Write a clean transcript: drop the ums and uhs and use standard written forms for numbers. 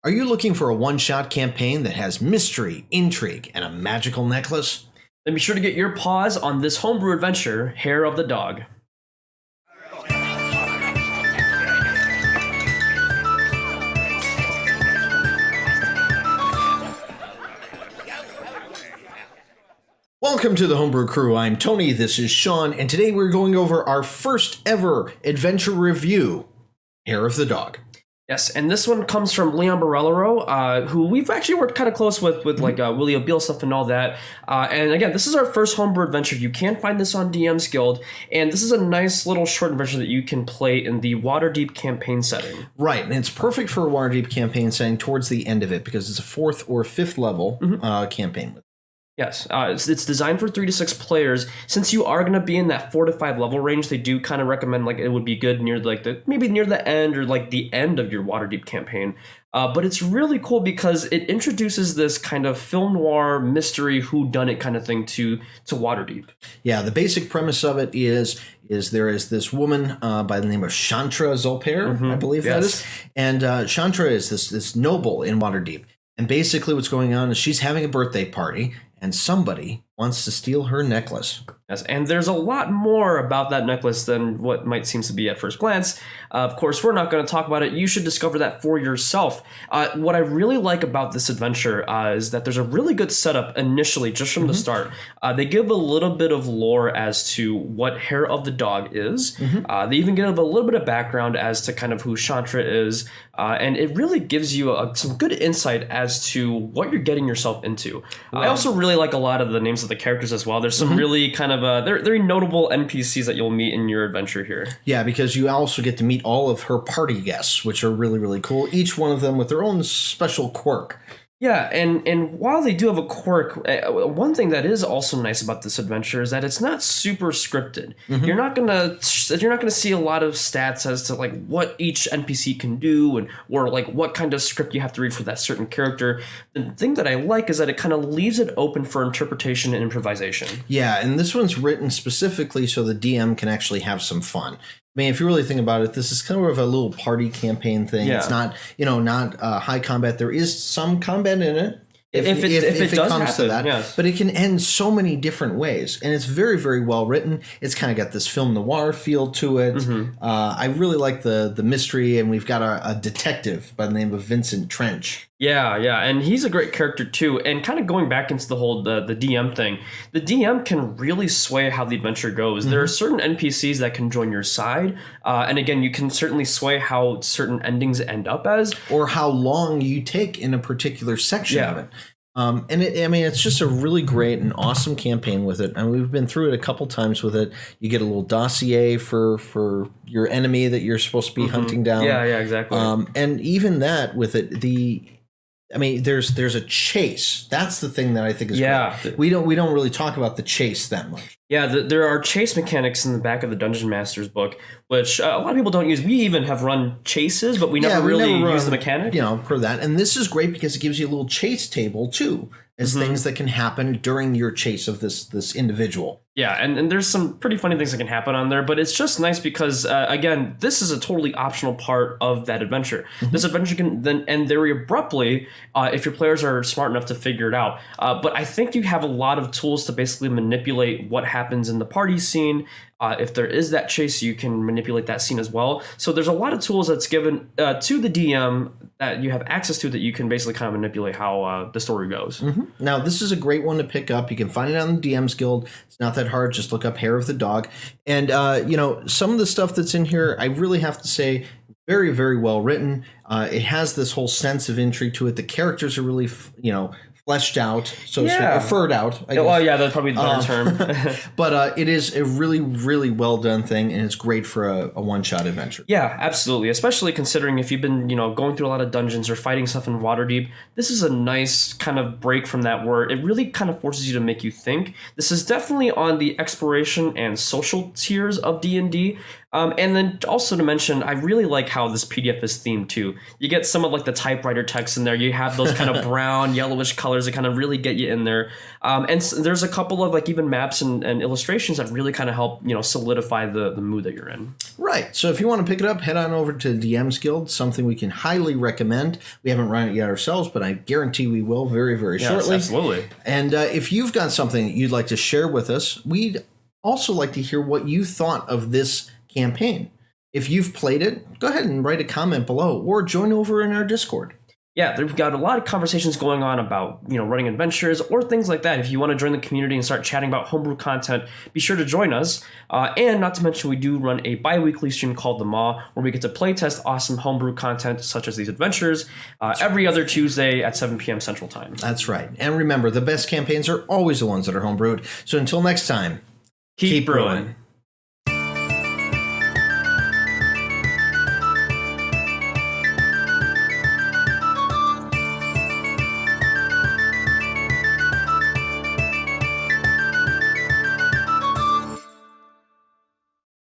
Are you looking for a one-shot campaign that has mystery, intrigue, and a magical necklace? Then be sure to get your paws on this homebrew adventure, Hair of the Dog. Welcome to the Homebrew Crew. I'm Tony, this is Sean, and today we're going over our first ever adventure review, Hair of the Dog. Yes, and this one comes from Leon Barillaro, who we've actually worked kind of close with like Willie O'Beal stuff and all that. And again, this is our first homebrew adventure. You can find this on DM's Guild, and this is a nice little short adventure that you can play in the Waterdeep campaign setting. Right, and it's perfect for a Waterdeep campaign setting towards the end of it because it's a 4th or 5th level campaign. Yes, it's designed for 3 to 6 players. Since you are going to be in that 4 to 5 level range, they do kind of recommend like it would be good near maybe near the end or like the end of your Waterdeep campaign. But it's really cool because it introduces this kind of film noir mystery whodunit kind of thing to Waterdeep. Yeah, the basic premise of it is there is this woman by the name of Chantra Zolper, I believe that is, and Chantra is this noble in Waterdeep. And basically what's going on is she's having a birthday party, and somebody wants to steal her necklace. Yes, and there's a lot more about that necklace than what might seem to be at first glance. Of course, we're not going to talk about it. You should discover that for yourself. What I really like about this adventure is that there's a really good setup initially, just from the start. They give a little bit of lore as to what Hair of the Dog is. They even give a little bit of background as to kind of who Chantra is. And it really gives you some good insight as to what you're getting yourself into. I also really like a lot of the names of the characters as well. There's some really kind of they're very notable NPCs that you'll meet in your adventure here. Yeah, because you also get to meet all of her party guests, which are really, really cool. Each one of them with their own special quirk. Yeah, and while they do have a quirk, one thing that is also nice about this adventure is that it's not super scripted. You're not gonna see a lot of stats as to like what each NPC can do or like what kind of script you have to read for that certain character. The thing that I like is that it kind of leaves it open for interpretation and improvisation. Yeah, and this one's written specifically so the DM can actually have some fun. I mean, if you really think about it, this is kind of a little party campaign thing. Yeah. It's not, not high combat. There is some combat in it. If it comes to that, yes. But it can end so many different ways, and it's very, very well written. It's kind of got this film noir feel to it. I really like the mystery, and we've got a detective by the name of Vincent Trench. Yeah, and he's a great character too. And kind of going back into the whole the DM thing, the DM can really sway how the adventure goes. There are certain NPCs that can join your side, and again, you can certainly sway how certain endings end up as, or how long you take in a particular section of it. And it's just a really great and awesome campaign with it. And we've been through it a couple times with it. You get a little dossier for your enemy that you're supposed to be hunting down. Yeah, exactly. And even that with it, there's a chase. That's the thing that I think is great. We don't really talk about the chase that much. Yeah, there are chase mechanics in the back of the Dungeon Master's book, which a lot of people don't use. We even have run chases, but we never really use the mechanic. For that. And this is great because it gives you a little chase table too, as things that can happen during your chase of this individual. Yeah, and there's some pretty funny things that can happen on there, but it's just nice because, again, this is a totally optional part of that adventure. This adventure can then end very abruptly if your players are smart enough to figure it out. But I think you have a lot of tools to basically manipulate what happens in the party scene. If there is that chase, you can manipulate that scene as well. So there's a lot of tools that's given to the DM that you have access to that you can basically kind of manipulate how the story goes. Now, this is a great one to pick up. You can find it on the DM's Guild. It's not that hard. Just look up Hair of the Dog. And, some of the stuff that's in here, I really have to say, very, very well written. It has this whole sense of intrigue to it. The characters are really, fleshed out, so to speak, or furred out. I guess. Well, yeah, that's probably the better term. But it is a really, really well done thing, and it's great for a one-shot adventure. Yeah, absolutely. Especially considering if you've been, going through a lot of dungeons or fighting stuff in Waterdeep, this is a nice kind of break from that where it really kind of forces you to make you think. This is definitely on the exploration and social tiers of D&D. And then also to mention, I really like how this PDF is themed too. You get some of like the typewriter text in there. You have those kind of brown, yellowish colors that kind of really get you in there. And there's a couple of like even maps and illustrations that really kind of help, solidify the mood that you're in. Right. So if you want to pick it up, head on over to DM's Guild, something we can highly recommend. We haven't run it yet ourselves, but I guarantee we will very, very shortly. Absolutely. And if you've got something you'd like to share with us, we'd also like to hear what you thought of this campaign. If you've played it, go ahead and write a comment below or join over in our Discord. Yeah, we've got a lot of conversations going on about, running adventures or things like that. If you want to join the community and start chatting about homebrew content, be sure to join us. And not to mention, we do run a bi-weekly stream called The Maw, where we get to playtest awesome homebrew content such as these adventures every other Tuesday at 7 p.m. Central Time. That's right. And remember, the best campaigns are always the ones that are homebrewed. So until next time, keep brewing.